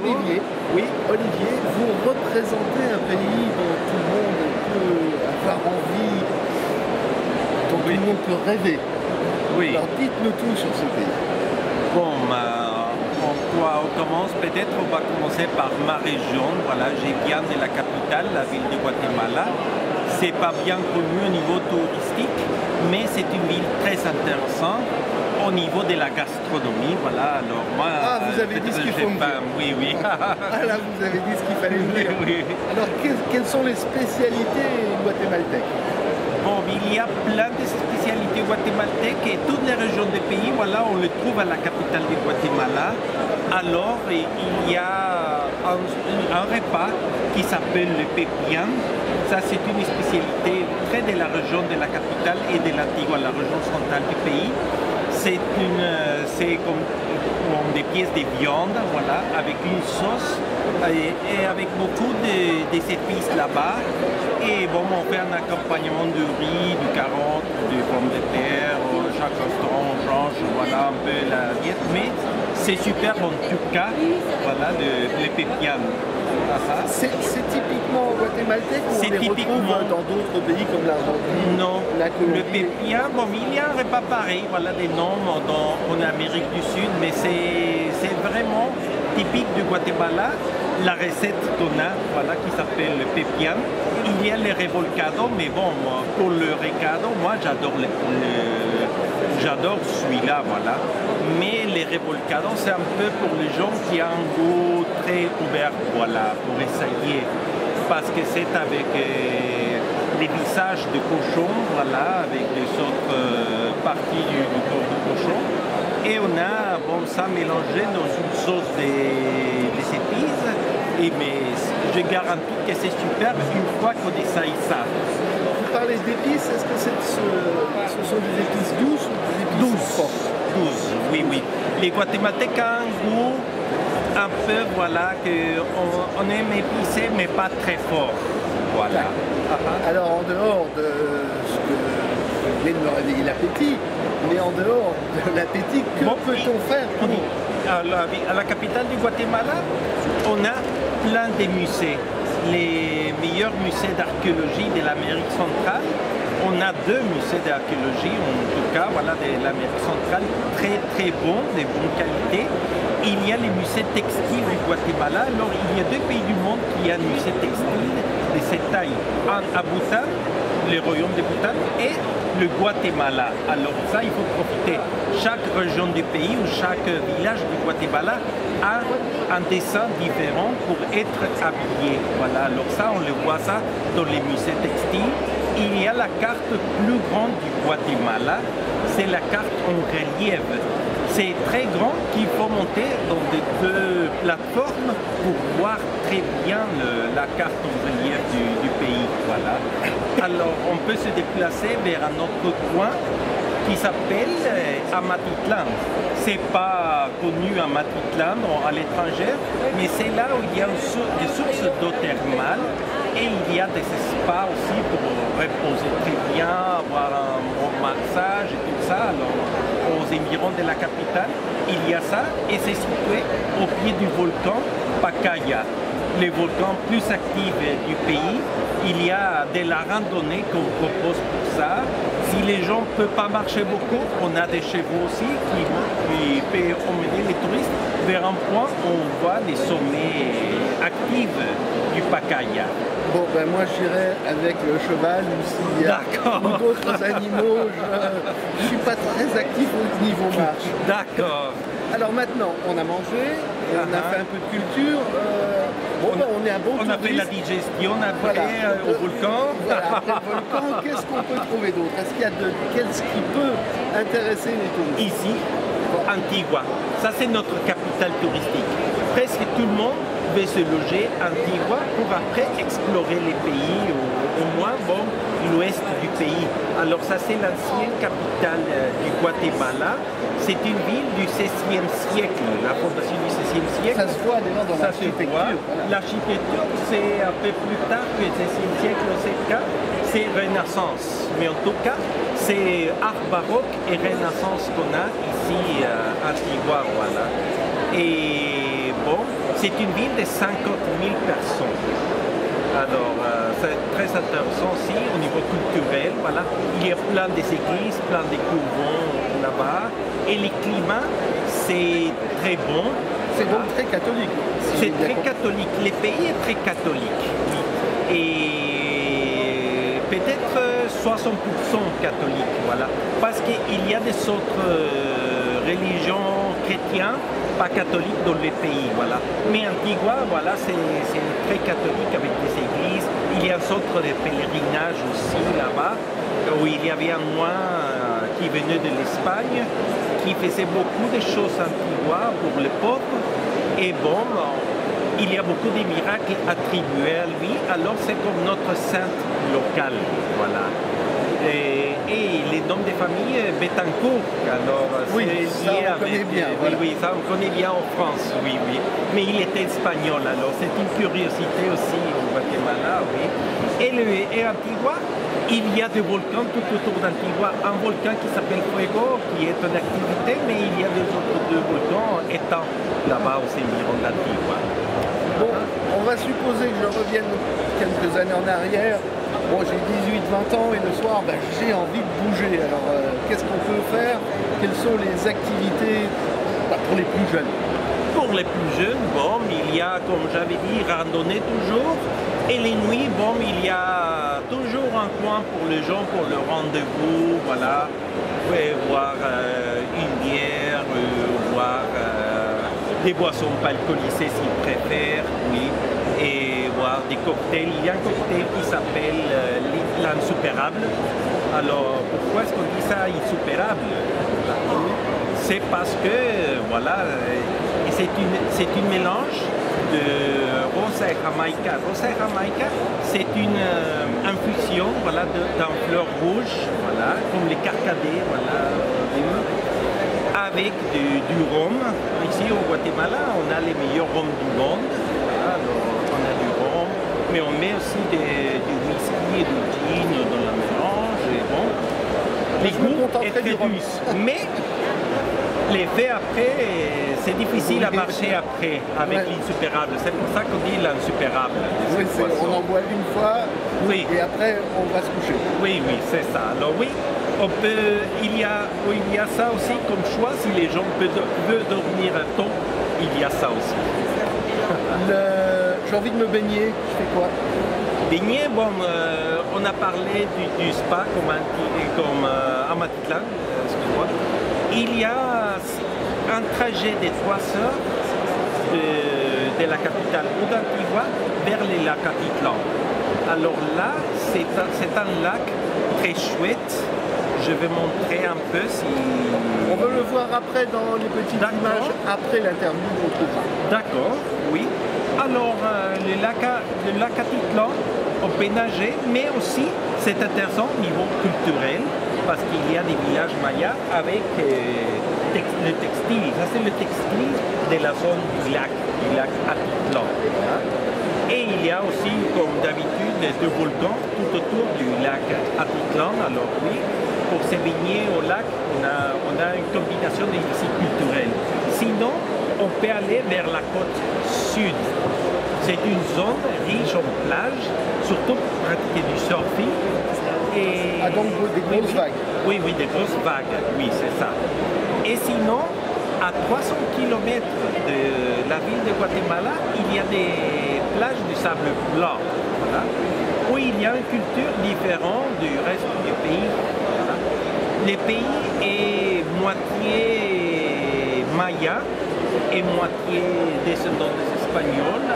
Olivier, Oui. Olivier, vous représentez un pays dont tout le monde peut avoir envie, dont tout le monde peut rêver. Oui. Alors dites-nous tout sur ce pays. Bon, on commence peut-être, on va commencer par ma région. Voilà, je viens de la capitale, la ville de Guatemala. C'est pas bien connu au niveau touristique, mais c'est une ville très intéressante au niveau de la gastronomie. Voilà, alors moi. Ah, vous avez dit ce qu'il faut me dire. Oui, oui. Ah là, vous avez dit ce qu'il fallait me dire. Oui. Alors, quelles sont les spécialités guatémaltèques? Bon, il y a plein de spécialités guatémaltèques et toutes les régions du pays, voilà, on les trouve à la capitale du Guatemala. Alors, il y a un repas qui s'appelle le pepián. Ça, c'est une spécialité très de la région de la capitale et de l'Antigua, la région centrale du pays. C'est comme des pièces de viande, voilà, avec une sauce et avec beaucoup d'épices là-bas. Et bon, on fait un accompagnement de riz, du carotte, des pommes de terre. Chaque restaurant on change, voilà un peu la diète. Mais c'est super en tout cas, voilà, le pepián. C'est typiquement guatémaltèque ou on les retrouve dans d'autres pays comme l'Argentine? Non, la Colombie? le pepián, bon, il y a un repas pareil, voilà des noms en Amérique du Sud, mais c'est vraiment typique du Guatemala. La recette qu'on a, voilà, qui s'appelle le pepián. Il y a le revolcado, mais bon, pour le recado, moi j'adore j'adore celui-là, voilà. Mais les revolcados, c'est un peu pour les gens qui ont un goût très ouvert, voilà, pour essayer. Parce que c'est avec les visages de cochon, voilà, avec les autres parties du corps du cochon. Et on a bon, ça mélangé dans une sauce des épices. Mais je garantis que c'est super une fois qu'on essaye ça. Vous parlez d'épices, est-ce que ce sont des épices douces ou des épices fortes? Douces, oui, oui. Les Guatémaltèques ont un goût un peu, voilà, on aime épicé, mais pas très fort. Voilà. Alors, en dehors de ce que vous venez de me réveiller l'appétit, mais en dehors de l'appétit, que peut-on faire pour... À la capitale du Guatemala, on a plein de musées. Les meilleurs musées d'archéologie de l'Amérique centrale. On a 2 musées d'archéologie, en tout cas, voilà, de l'Amérique centrale, très très bons, de bonne qualité. Il y a les musées textiles du Guatemala. Alors, il y a 2 pays du monde qui ont un musée textile de cette taille. Un à Bhutan, le royaume de Bhutan, et le Guatemala. Alors ça, il faut profiter. Chaque région du pays ou chaque village du Guatemala a un dessin différent pour être habillé. Voilà, alors ça, on le voit ça dans les musées textiles. Il y a la carte plus grande du Guatemala, c'est la carte en relief. C'est très grand qu'il faut monter dans des 2 plateformes pour voir très bien la carte en relief du pays. Voilà. Alors on peut se déplacer vers un autre coin qui s'appelle Amatitlán. C'est pas connu Amatitlán à l'étranger, mais c'est là où il y a des sources d'eau thermale et il y a des spas aussi pour reposer très bien, avoir un bon massage et tout ça. Alors, aux environs de la capitale, il y a ça et c'est situé au pied du volcan Pacaya, le volcan plus actif du pays. Il y a de la randonnée qu'on propose pour ça. Si les gens ne peuvent pas marcher beaucoup, on a des chevaux aussi qui peuvent emmener les touristes vers un point où on voit les sommets actifs du Pacaya. Bon, ben moi j'irai avec le cheval ou s'il y a d'autres animaux. Je ne suis pas très actif au niveau marche. D'accord. Alors maintenant, on a mangé, on a fait un peu de culture. On est un bon touriste. On a fait la digestion après au volcan. Voilà, après le volcan, qu'est-ce qu'on peut trouver d'autre? Est-ce qu'il y a qu'est-ce qui peut intéresser les touristes? Ici, Antigua. Ça, c'est notre capitale touristique. Presque tout le monde veut se loger à Antigua pour après explorer les pays, au moins l'ouest du pays. Alors ça, c'est l'ancienne capitale du Guatemala. C'est une ville du XVIe siècle, la fondation du XVIe siècle. Ça se voit déjà dans l'architecture. L'architecture, c'est un peu plus tard que le XVIe siècle, c'est Renaissance. Mais en tout cas, c'est art baroque et Renaissance qu'on a ici à Antigua, voilà. Et bon, c'est une ville de 50 000 personnes. Alors, c'est très intéressant aussi au niveau culturel. Voilà. Il y a plein d'églises, plein de couvents là-bas. Et le climat, c'est très bon. C'est donc très catholique. C'est très catholique. Le pays est très catholique. Et peut-être 60% catholique. Voilà. Parce qu'il y a des autres religions chrétiennes, pas catholiques dans le pays. Voilà. Mais Antigua, voilà, c'est très catholique avec des églises. Il y a un centre de pèlerinage aussi là-bas, où il y avait un moine qui venait de l'Espagne, qui faisait beaucoup de choses à Antigua pour les pauvres. Et bon, il y a beaucoup de miracles attribués à lui, alors c'est comme notre sainte locale. Voilà. Et les noms de famille Bettencourt, alors oui, c'est lié avec. Bien, voilà. Oui, ça on connaît bien en France, oui. Mais il était espagnol, alors c'est une curiosité aussi au Guatemala, oui. Et Antigua, il y a des volcans tout autour d'Antigua. Un volcan qui s'appelle Fuego, qui est en activité, mais il y a deux volcans éteints là-bas aux environs d'Antigua. Bon, on va supposer que je revienne quelques années en arrière. Bon, j'ai 18-20 ans et le soir, j'ai envie de bouger. Alors, qu'est-ce qu'on peut faire? Quelles sont les activités pour les plus jeunes? Pour les plus jeunes, bon, il y a, comme j'avais dit, randonnée toujours. Et les nuits, bon, il y a toujours un coin pour les gens, pour le rendez-vous, voilà. Vous pouvez voir une bière, voir des boissons pas alcoolisées s'ils préfèrent, oui. Et voir des cocktails. Il y a un cocktail qui s'appelle l'insupérable. Alors, pourquoi est-ce qu'on dit ça, insupérable? C'est parce que, voilà, c'est une mélange de rosa et jamaïca. Rosa et jamaïca, c'est une infusion, voilà, d'un fleur rouge, voilà, comme les carcadets, voilà, avec du rhum. Ici au Guatemala, on a les meilleurs rhums du monde. Voilà, alors, on a du rhum, mais on met aussi du whisky et du gin dans la mélange. Et bon, les goûts est très douce. Mais l'effet après, c'est difficile à marcher après avec l'insupérable. C'est pour ça qu'on dit l'insupérable. Oui, on en boit une fois et après on va se coucher. Oui, c'est ça. Alors oui, il y a ça aussi comme choix. Si les gens veulent dormir un temps, il y a ça aussi. J'ai envie de me baigner, je fais quoi? Baigner, bon, on a parlé du spa comme à Amatitlán, excuse-moi. Il y a un trajet de 3 heures de la capitale ou d'Antigua vers les lacs Atitlán. Alors là, c'est un lac très chouette. Je vais montrer un peu si... On va le voir après dans les petites images, après l'interview qu'on trouvera. D'accord, oui. Alors, le lac Atitlán, on peut nager, mais aussi, c'est intéressant au niveau culturel, parce qu'il y a des villages mayas avec le textile. Ça, c'est le textile de la zone du lac Atitlán. Et il y a aussi, comme d'habitude, des volcans tout autour du lac Atitlán. Alors oui, pour se baigner au lac, on a une combinaison de visites culturelles. Sinon, on peut aller vers la côte sud. C'est une zone riche en plages, surtout pour pratiquer du surfing. Et donc des grosses vagues. Oui, des grosses vagues, oui, c'est ça. Et sinon, à 300 km de la ville de Guatemala, il y a des plages de sable blanc, voilà, où il y a une culture différente du reste du pays. Voilà. Le pays est moitié maya et moitié descendant des Espagnols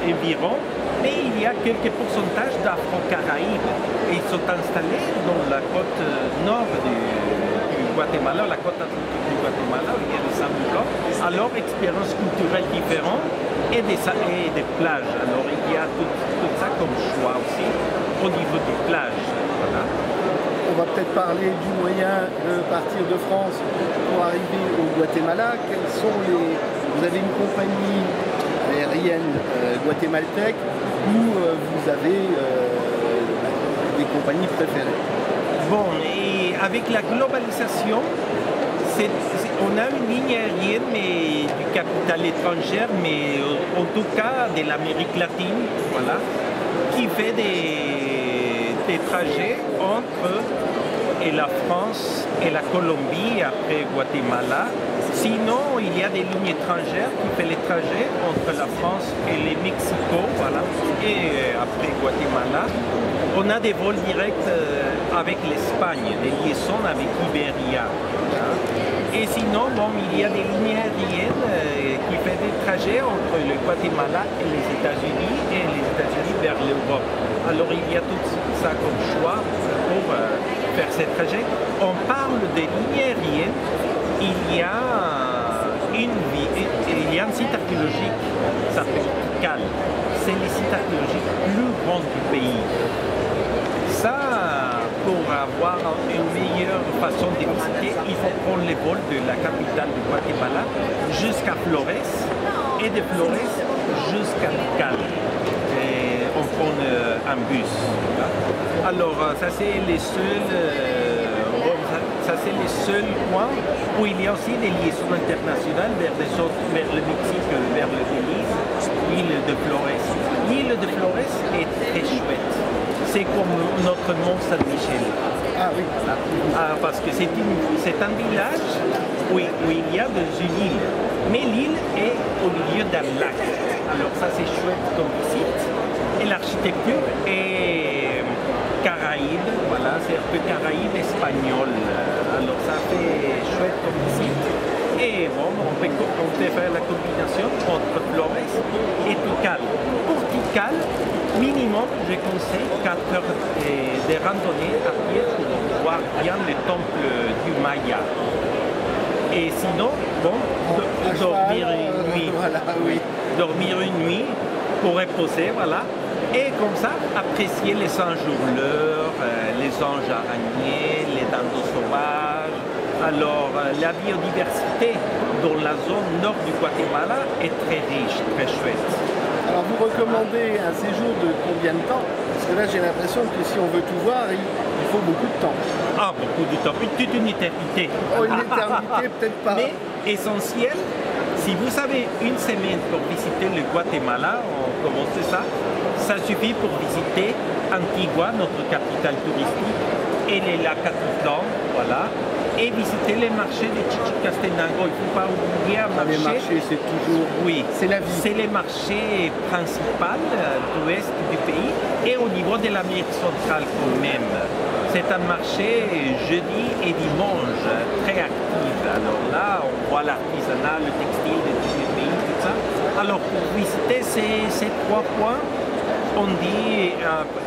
environ, mais il y a quelques pourcentages d'Afro-Caraïbes. Et ils sont installés dans la côte nord du Guatemala, la côte atlantique du Guatemala, où il y a des sables blancs. Alors, expérience culturelle différente et des plages. Alors, il y a tout ça comme choix aussi au niveau des plages. Voilà. On va peut-être parler du moyen de partir de France pour arriver au Guatemala. Vous avez une compagnie aérienne guatémaltèque ou vous avez des compagnies préférées? Bon, et avec la globalisation, On a une ligne aérienne, mais du capital étranger, mais en tout cas de l'Amérique latine, voilà, qui fait des trajets entre la France et la Colombie, après Guatemala. Sinon, il y a des lignes étrangères qui font les trajets entre la France et le Mexico, voilà, et après Guatemala. On a des vols directs avec l'Espagne, des liaisons avec Iberia. Et sinon, bon, il y a des lignes aériennes qui font des trajets entre le Guatemala et les États-Unis vers l'Europe. Alors il y a tout ça comme choix pour faire ces trajets. On parle des lignes aériennes. Il y a un site archéologique, ça s'appelle Tikal. C'est le site archéologique plus grand du pays. Ça, pour avoir une meilleure façon de visiter, il faut prendre les vols de la capitale du Guatemala jusqu'à Flores et de Flores jusqu'à Tikal. On prend un bus. Alors, ça c'est les seuls points où il y a aussi des liaisons internationales vers le Mexique, vers le Belize, l'île de Flores. L'île de Flores est très chouette. C'est comme notre Mont Saint-Michel. Ah oui. Parce que c'est un village où il y a une île. Mais l'île est au milieu d'un lac. Alors ça c'est chouette comme site. Et l'architecture est caraïbe, voilà, c'est un peu caraïbe espagnol. Alors ça fait chouette comme site. Et bon, on peut faire la combinaison entre Flores et Tikal. Pour Tikal, minimum, je conseille 4 heures de randonnée à pied pour voir bien le temple du Maya. Et sinon, bon, dormir une nuit. Voilà, oui. Dormir une nuit pour reposer, voilà. Et comme ça, apprécier les enjôleurs, les anges araignées, les dindos sauvages. Alors, la biodiversité dans la zone nord du Guatemala est très riche, très chouette. Alors, vous recommandez un séjour de combien de temps? Parce que là, j'ai l'impression que si on veut tout voir, il faut beaucoup de temps. Ah, beaucoup de temps, toute une éternité. Oh, une éternité, peut-être pas. Mais essentiel, si vous avez une semaine pour visiter le Guatemala, on commence ça, ça suffit pour visiter Antigua, notre capitale touristique, et les lacs Atitlán, voilà, et visiter les marchés de Chichicastenango. Il ne faut pas oublier un marché. Les marchés, c'est toujours... Oui, c'est la vie. C'est les marchés principaux de l'ouest du pays et au niveau de l'Amérique centrale quand même. C'est un marché jeudi et dimanche très actif. Alors là, on voit l'artisanat, le textile de tous les pays, tout ça. Alors pour visiter ces 3 points, on dit,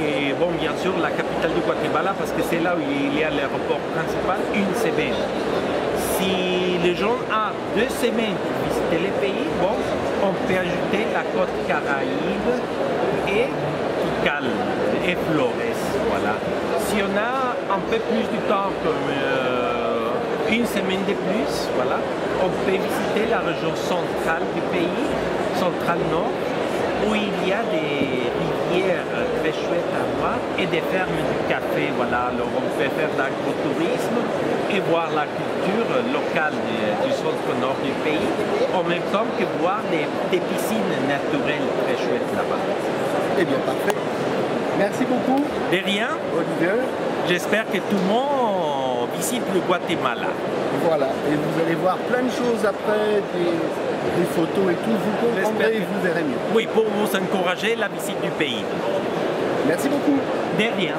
et bon, bien sûr, la capitale du Guatemala, parce que c'est là où il y a l'aéroport principal, une semaine. Si les gens ont 2 semaines pour visiter les pays, bon, on peut ajouter la côte Caraïbe et Tikal et Flores, voilà. Si on a un peu plus de temps, comme une semaine de plus, voilà, on peut visiter la région centrale du pays, centrale nord, où il y a des rivières très chouettes à voir et des fermes du café. Voilà. Alors on peut faire de l'agrotourisme et voir la culture locale du centre-nord du pays, en même temps que voir des piscines naturelles très chouettes là-bas. Eh bien, parfait. Merci beaucoup. De rien. Olivier. J'espère que tout le monde visite le Guatemala. Voilà. Et vous allez voir plein de choses après, des photos et tout. Vous comprendrez et vous verrez mieux. Oui, pour vous encourager la visite du pays. Merci beaucoup. De rien.